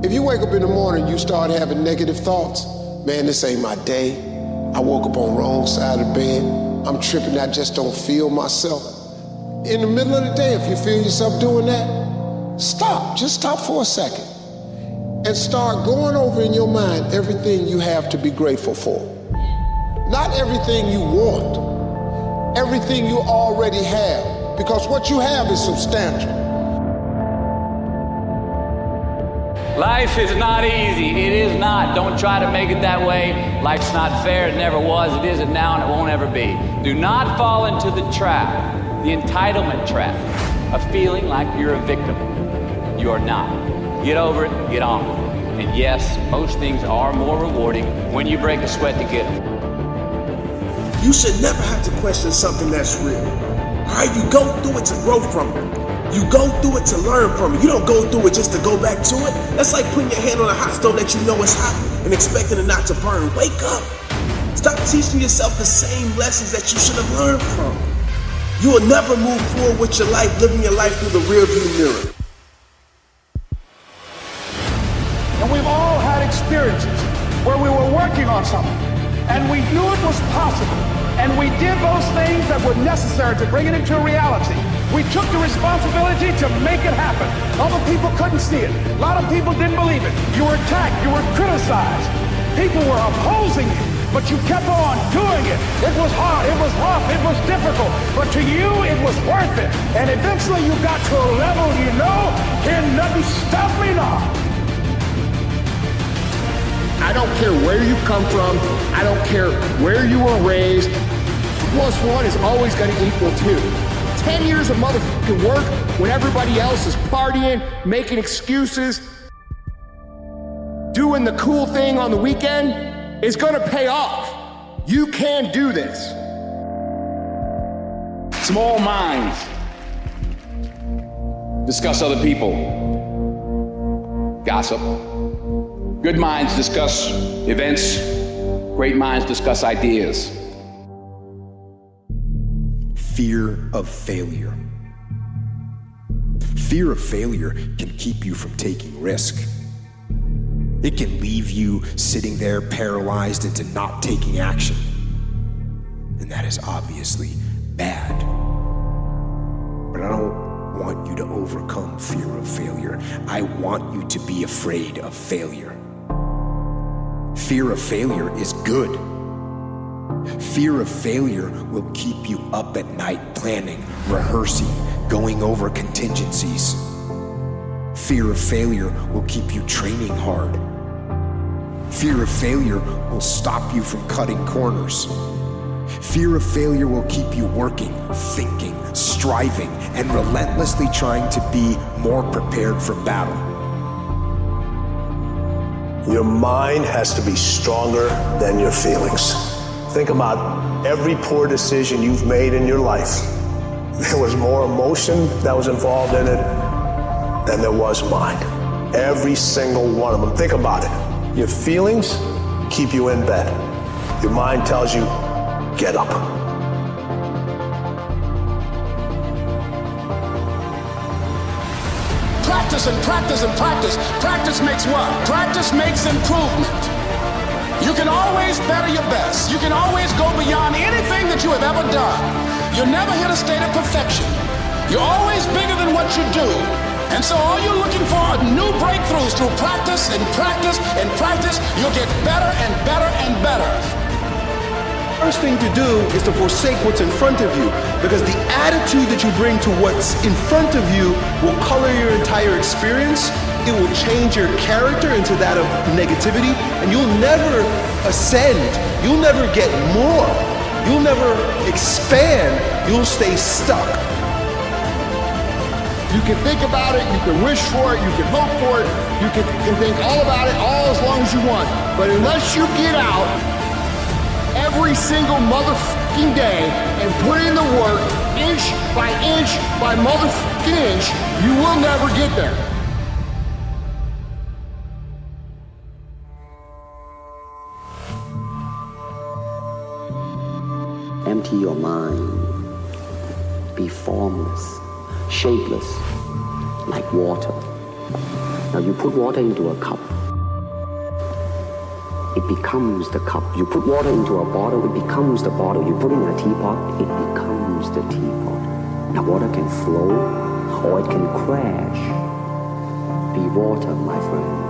If you wake up in the morning, you start having negative thoughts, man, this ain't my day. I woke up on the wrong side of the bed. I'm tripping, I just don't feel myself. In the middle of the day, if you feel yourself doing that, stop, just stop for a second and start going over in your mind everything you have to be grateful for. Not everything you want, everything you already have, because what you have is substantial. Life is not easy. It is not. Don't try to make it that way. Life's not fair. It never was. It isn't now, and it won't ever be. Do not fall into the trap, the entitlement trap, of feeling like you're a victim. You are not. Get over it. Get on with it. And yes, most things are more rewarding when you break a sweat to get them. You should never have to question something that's real. All right, you go through it to grow from it. You go through it to learn from it. You don't go through it just to go back to it. That's like putting your hand on a hot stove that you know is hot and expecting it not to burn. Wake up. Stop teaching yourself the same lessons that you should have learned from. You will never move forward with your life, living your life through the rearview mirror. And we've all had experiences where we were working on something and we knew it was possible. And we did those things that were necessary to bring it into reality. We took the responsibility to make it happen. Other people couldn't see it. A lot of people didn't believe it. You were attacked, you were criticized. People were opposing you, but you kept on doing it. It was hard, it was rough, it was difficult, but to you it was worth it. And eventually you got to a level you know, can nothing stop me now. I don't care where you come from. I don't care where you were raised. 1+1 is always going to equal 2. 10 years of motherfucking work when everybody else is partying, making excuses, doing the cool thing on the weekend is going to pay off. You can do this. Small minds discuss other people, gossip. Good minds discuss events. Great minds discuss ideas. Fear of failure. Fear of failure can keep you from taking risk. It can leave you sitting there paralyzed into not taking action. And that is obviously bad. But I don't want you to overcome fear of failure. I want you to be afraid of failure. Fear of failure is good. Fear of failure will keep you up at night planning, rehearsing, going over contingencies. Fear of failure will keep you training hard. Fear of failure will stop you from cutting corners. Fear of failure will keep you working, thinking, striving, and relentlessly trying to be more prepared for battle. Your mind has to be stronger than your feelings. Think about every poor decision you've made in your life. There was more emotion that was involved in it than there was mind. Every single one of them. Think about it. Your feelings keep you in bed. Your mind tells you, get up. Practice and practice and practice. Practice makes what? Practice makes improvement. You can always better your best. You can always go beyond anything that you have ever done. You'll never hit a state of perfection. You're always bigger than what you do. And so all you're looking for are new breakthroughs through practice and practice and practice. You'll get better and better and better. First thing to do is to forsake what's in front of you, because the attitude that you bring to what's in front of you will color your entire experience. It will change your character into that of negativity, and you'll never ascend. You'll never get more. You'll never expand. You'll stay stuck. You can think about it, you can wish for it, you can hope for it, you can think all about it all as long as you want. But unless you get out every single motherfucking day and put in the work, inch by motherfucking inch, you will never get there. Empty your mind. Be formless, shapeless, like water. Now you put water into a cup. It becomes the cup. You put water into a bottle, it becomes the bottle. You put it in a teapot, it becomes the teapot. Now water can flow or it can crash. Be water, my friend.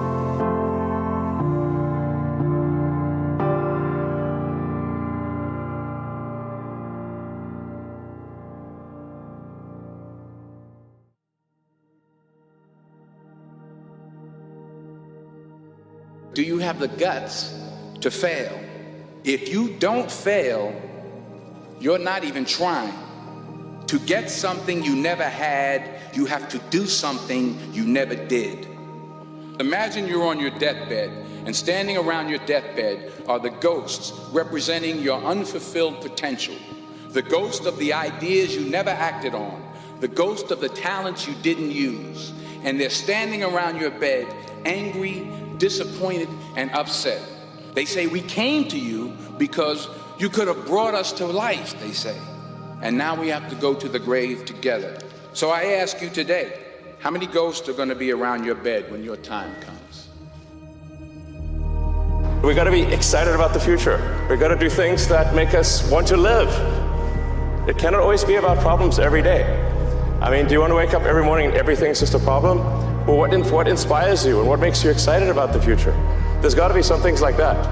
Do you have the guts to fail? If you don't fail, you're not even trying. To get something you never had, you have to do something you never did. Imagine you're on your deathbed, and standing around your deathbed are the ghosts representing your unfulfilled potential, the ghost of the ideas you never acted on, the ghost of the talents you didn't use, and they're standing around your bed, angry, disappointed, and upset. They say, we came to you because you could have brought us to life, they say. And now we have to go to the grave together. So I ask you today, how many ghosts are going to be around your bed when your time comes? We got to be excited about the future. We got to do things that make us want to live. It cannot always be about problems every day. I mean, do you want to wake up every morning and everything's just a problem? Well, what inspires you and what makes you excited about the future? There's got to be some things like that.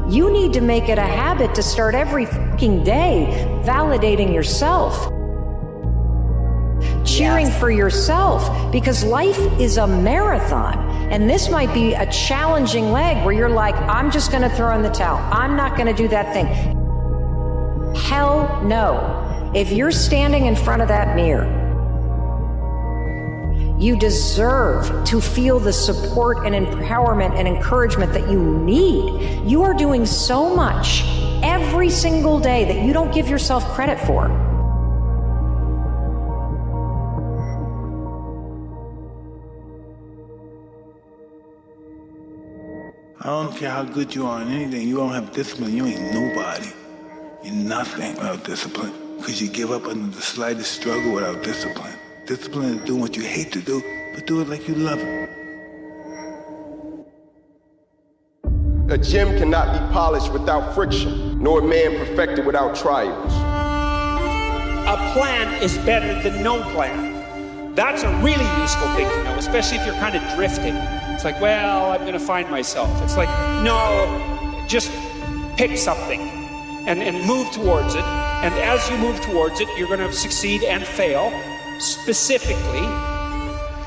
You need to make it a habit to start every fucking day validating yourself, cheering for yourself, because life is a marathon. And this might be a challenging leg where you're like, I'm just going to throw in the towel. I'm not going to do that thing. Hell no. If you're standing in front of that mirror, you deserve to feel the support and empowerment and encouragement that you need. You are doing so much every single day that you don't give yourself credit for. I don't care how good you are in anything. You don't have discipline, you ain't nobody. You're nothing without discipline. Because you give up under the slightest struggle without discipline. Discipline is doing what you hate to do, but do it like you love it. A gem cannot be polished without friction, nor a man perfected without trials. A plan is better than no plan. That's a really useful thing to know, especially if you're kind of drifting. It's like, well, I'm going to find myself. It's like, no, just pick something and move towards it. And as you move towards it, you're going to succeed and fail specifically.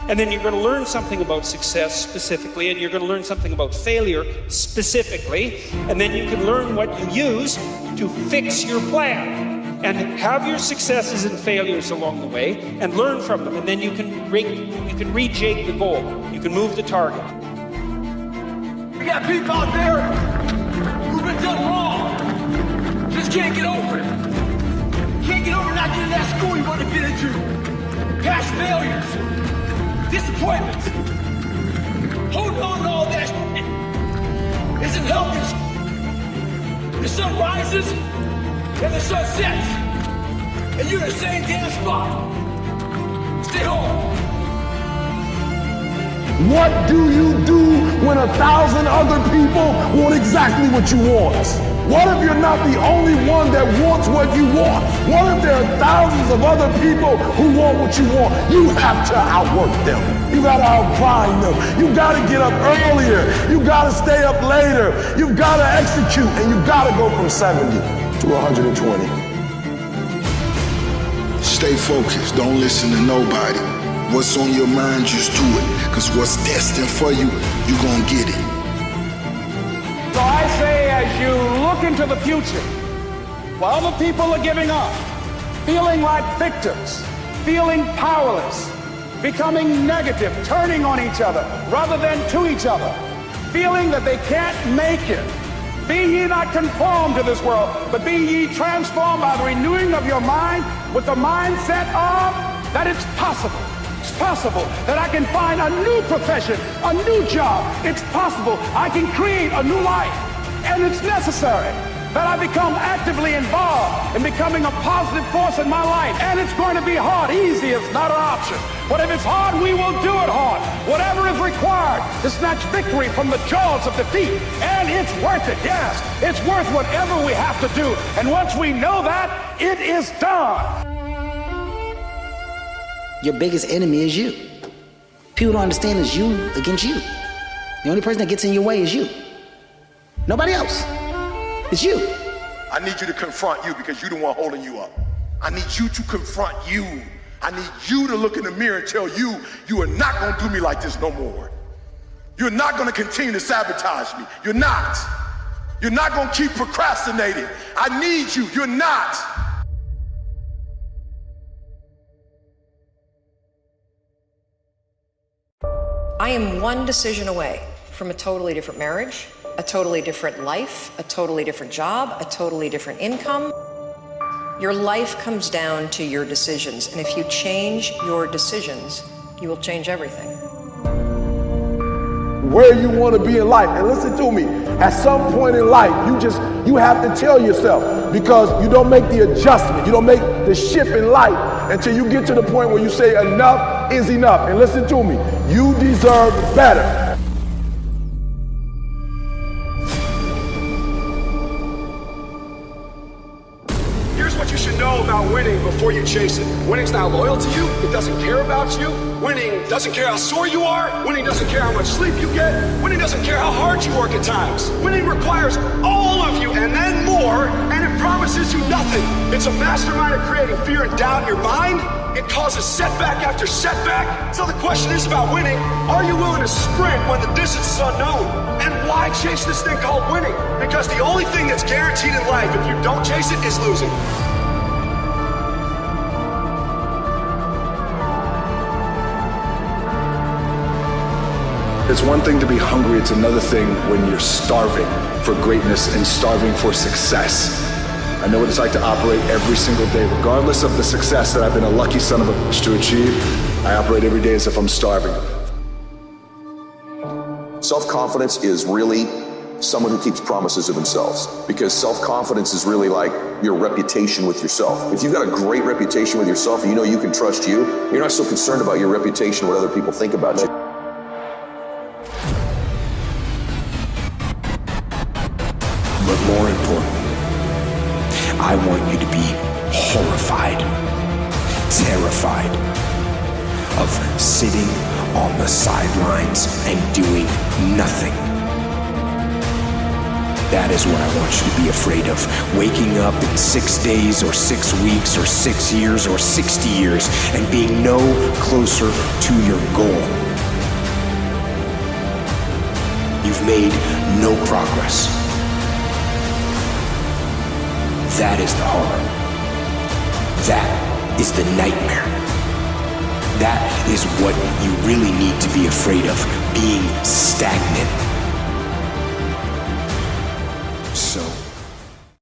And then you're going to learn something about success specifically, and you're going to learn something about failure specifically. And then you can learn what you use to fix your plan. And have your successes and failures along the way and learn from them. And then you can rejig the goal. You can move the target. We got people out there who've been done wrong. Just can't get over it. Can't get over not getting that school you want to get into. Past failures. Disappointments. Holding on to all that shit isn't helping. The sun rises and the sun sets. And you're in the same damn spot. Stay home. What do you do when 1,000 other people want exactly what you want? What if you're not the only one that wants what you want? What if there are thousands of other people who want what you want? You have to outwork them. You gotta outgrind them. You gotta get up earlier. You gotta stay up later. You gotta execute, and you gotta go from 70 to 120. Stay focused. Don't listen to nobody. What's on your mind, just do it. Because what's destined for you, you gonna get it. So I say, as you look into the future, while other people are giving up, feeling like victims, feeling powerless, becoming negative, turning on each other rather than to each other, feeling that they can't make it, be ye not conformed to this world, but be ye transformed by the renewing of your mind with the mindset of that it's possible. It's possible that I can find a new profession, a new job. It's possible I can create a new life. And it's necessary that I become actively involved in becoming a positive force in my life. And it's going to be hard. Easy is not an option. But if it's hard, we will do it hard. Whatever is required to snatch victory from the jaws of defeat. And it's worth it, yes. It's worth whatever we have to do. And once we know that, it is done. Your biggest enemy is you. People don't understand it's you against you. The only person that gets in your way is you. Nobody else. It's you. I need you to confront you because you're the one holding you up. I need you to confront you. I need you to look in the mirror and tell you, you are not going to do me like this no more. You're not going to continue to sabotage me. You're not. You're not going to keep procrastinating. I need you. You're not. I am one decision away from a totally different marriage, a totally different life, a totally different job, a totally different income. Your life comes down to your decisions, and if you change your decisions, you will change everything. Where you want to be in life. And listen to me, at some point in life, you have to tell yourself, because you don't make the adjustment, you don't make the shift in life until you get to the point where you say enough is enough. And listen to me, you deserve better. Here's what you should know about winning before you chase it. Winning's not loyal to you. It doesn't care about you. Winning doesn't care how sore you are. Winning doesn't care how much sleep you get. Winning doesn't care how hard you work at times. Winning requires all of you and then more, and it promises you nothing. It's a mastermind of creating fear and doubt in your mind. It causes setback after setback. So the question is about winning. Are you willing to sprint when the distance is unknown? And why chase this thing called winning? Because the only thing that's guaranteed in life, if you don't chase it, is losing. It's one thing to be hungry, it's another thing when you're starving for greatness and starving for success. I know what it's like to operate every single day, regardless of the success that I've been a lucky son of a bitch to achieve. I operate every day as if I'm starving. Self-confidence is really someone who keeps promises of themselves, because self-confidence is really like your reputation with yourself. If you've got a great reputation with yourself and you know you can trust you, you're not so concerned about your reputation, what other people think about you. But more important, I want you to be horrified, terrified of sitting on the sidelines and doing nothing. That is what I want you to be afraid of. Waking up in 6 days or 6 weeks or 6 years or 60 years and being no closer to your goal. You've made no progress. That is the horror. That is the nightmare. That is what you really need to be afraid of, being stagnant.